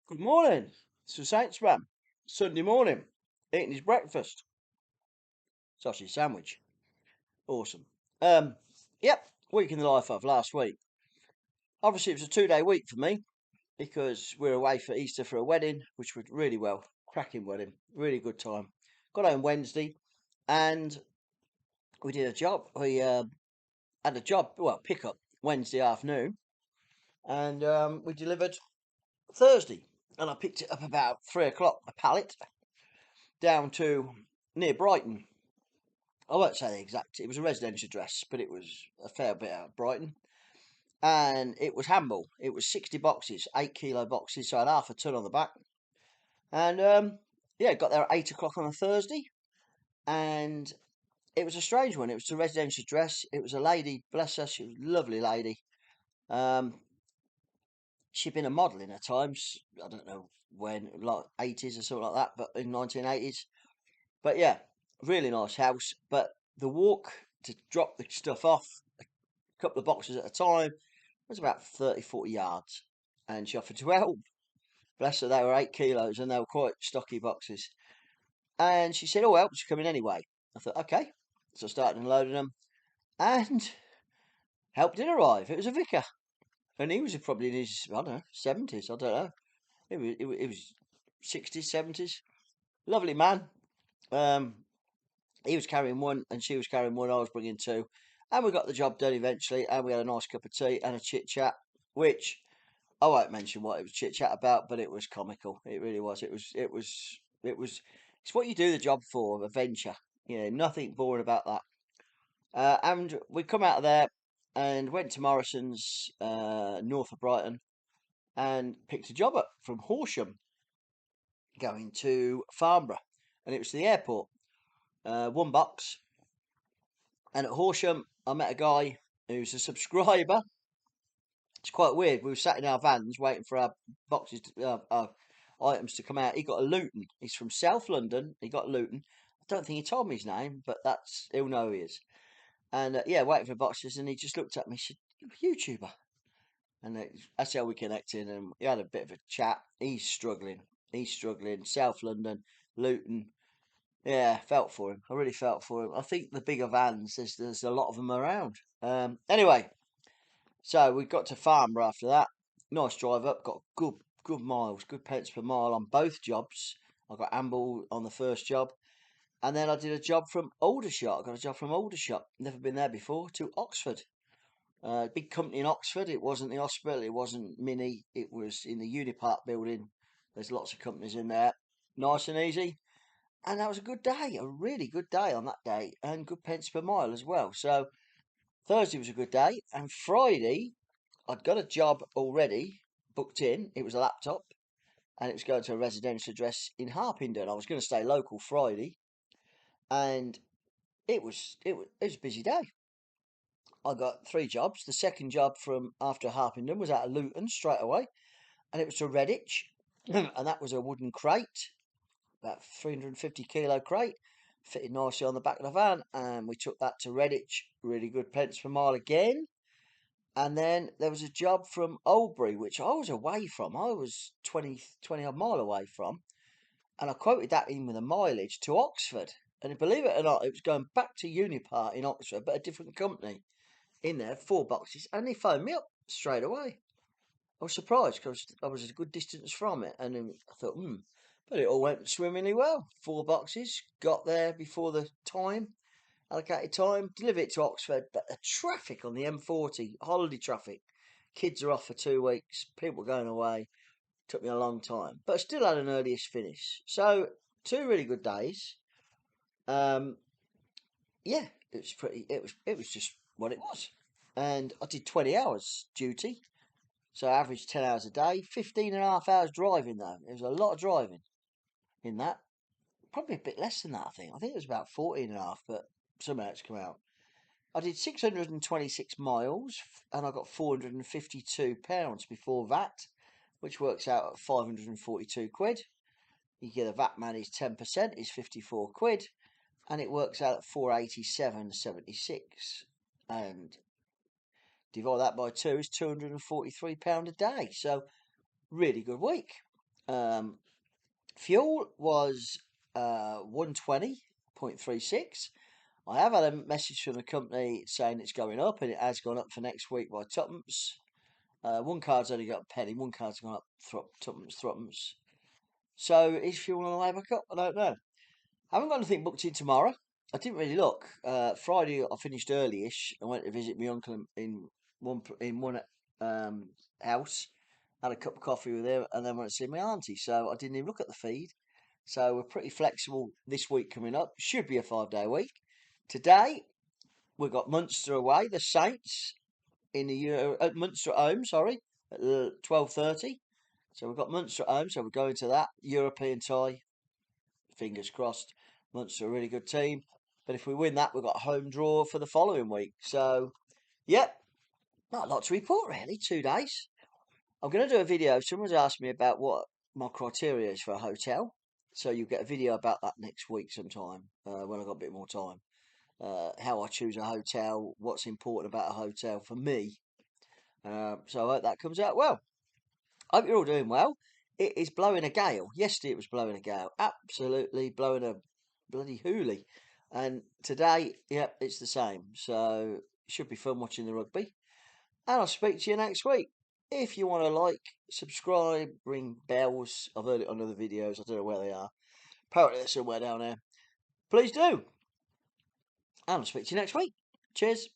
Good morning. It's the Saintsman. Sunday morning. Eating his breakfast. Sausage sandwich. Awesome. Um, yep. Week in the life of last week. Obviously, it was a 2-day week for me because we're away for Easter for a wedding, which went really well. Cracking wedding. Really good time. Got home Wednesday and we did a job. We had a job, well, pick up Wednesday afternoon and we delivered Thursday. And I picked it up about 3 o'clock, a pallet, down to near Brighton. I won't say the exact. It was a residential address, but it was a fair bit out of Brighton, and it was handball. It was 60 boxes, 8 kilo boxes, so I had half a ton on the back. And yeah, got there at 8 o'clock on a Thursday, and it was a strange one. It was a residential address. It was a lady, bless her, she was a lovely lady. Um, she'd been a model in her times. I don't know when, like 80s or something like that, but in 1980s. But yeah, really nice house. But the walk to drop the stuff off, couple of boxes at a time. It was about 30, 40 yards. And she offered to help. Bless her, they were 8 kilos and they were quite stocky boxes. And she said, "Oh, help, she's coming anyway." I thought, okay. So I started unloading them. And help did arrive. It was a vicar. And he was probably in his, I don't know, 70s. I don't know. It was 60s, 70s. Lovely man. Um, he was carrying one and she was carrying one. I was bringing two. And we got the job done eventually. And we had a nice cup of tea and a chit chat, which I won't mention what it was chit chat about, but it was comical. It really was. It was. It's what you do the job for, a venture. Nothing boring about that. And we come out of there and went to Morrison's, north of Brighton, and picked a job up from Horsham, going to Farnborough, and it was to the airport. One box, and at Horsham, I met a guy who's a subscriber. It's quite weird. We were sat in our vans waiting for our boxes, our items to come out. He got a Luton. He's from South London. He got Luton. I don't think he told me his name, but he'll know who he is. And yeah, waiting for boxes, and he just looked at me. And said, "You're a YouTuber," and that's how we connected. And we had a bit of a chat. He's struggling. He's struggling. South London, Luton. Yeah, felt for him. I really felt for him. I think the bigger vans, there's a lot of them around. Anyway, so we got to Farnborough after that. Nice drive up. Got good miles, good pence per mile on both jobs. I got amble on the first job, and then I did a job from Aldershot. I got a job from Aldershot. Never been there before. To Oxford. Big company in Oxford. It wasn't the hospital. It wasn't Mini. It was in the Unipark building. There's lots of companies in there. Nice and easy. And that was a good day. A really good day on that day, and good pence per mile as well. So Thursday was a good day, and Friday I'd got a job already booked in. It was a laptop, and it was going to a residential address in Harpenden. I was going to stay local Friday, and it was a busy day. I got 3 jobs. The second job from after Harpenden was out of Luton straight away, and it was to Redditch, and that was a wooden crate, about 350 kilo crate, fitted nicely on the back of the van, and we took that to Redditch. Really good pence per mile again. And then there was a job from Oldbury, which I was away from. I was 20 odd mile away from. And I quoted that in with a mileage to Oxford. And believe it or not, it was going back to Unipart in Oxford, but a different company in there, 4 boxes. And they phoned me up straight away. I was surprised because I was a good distance from it. And then I thought, but it all went swimmingly well. 4 boxes, got there before the allocated time, deliver it to Oxford, but the traffic on the M40, holiday traffic, kids are off for 2 weeks, people going away, took me a long time, but I still had an earliest finish. So 2 really good days. Um, yeah, it was just what it was, and I did 20 hours duty, so I averaged 10 hours a day, 15 and a half hours driving though. It was a lot of driving in that. Probably a bit less than that, I think it was about 14 and a half, but somehow it's come out. I did 626 miles and I got £452 before VAT, which works out at 542 quid. You get a VAT man is 10% is 54 quid, and it works out at 487.76. And divide that by 2 is £243 a day. So really good week. Fuel was 120.36. I have had a message from the company saying it's going up, and it has gone up for next week by tuppence. One card's only got a penny, one card's gone up tuppence. So is fuel on the way back up? I don't know. I haven't got anything booked in tomorrow. I didn't really look. Friday I finished early-ish. I went to visit my uncle in one house, had a cup of coffee with him, and then went to see my auntie. So I didn't even look at the feed. So we're pretty flexible this week coming up. Should be a 5-day week. Today we've got Munster away. The Saints in the Munster at home. Sorry, at 12:30. So we've got Munster at home. So we're going to that European tie. Fingers crossed. Munster a really good team. But if we win that, we've got a home draw for the following week. So, yep, not a lot to report really. 2 days. I'm going to do a video. Someone's asked me about what my criteria is for a hotel. So you'll get a video about that next week sometime when I've got a bit more time. How I choose a hotel, what's important about a hotel for me. So I hope that comes out well. I hope you're all doing well. It is blowing a gale. Yesterday it was blowing a gale. Absolutely blowing a bloody hoolie. And today, yep, it's the same. So it should be fun watching the rugby. And I'll speak to you next week. If you want to like, subscribe, ring bells. I've heard it on other videos. I don't know where they are. Apparently they're somewhere down there. Please do. And I'll speak to you next week. Cheers.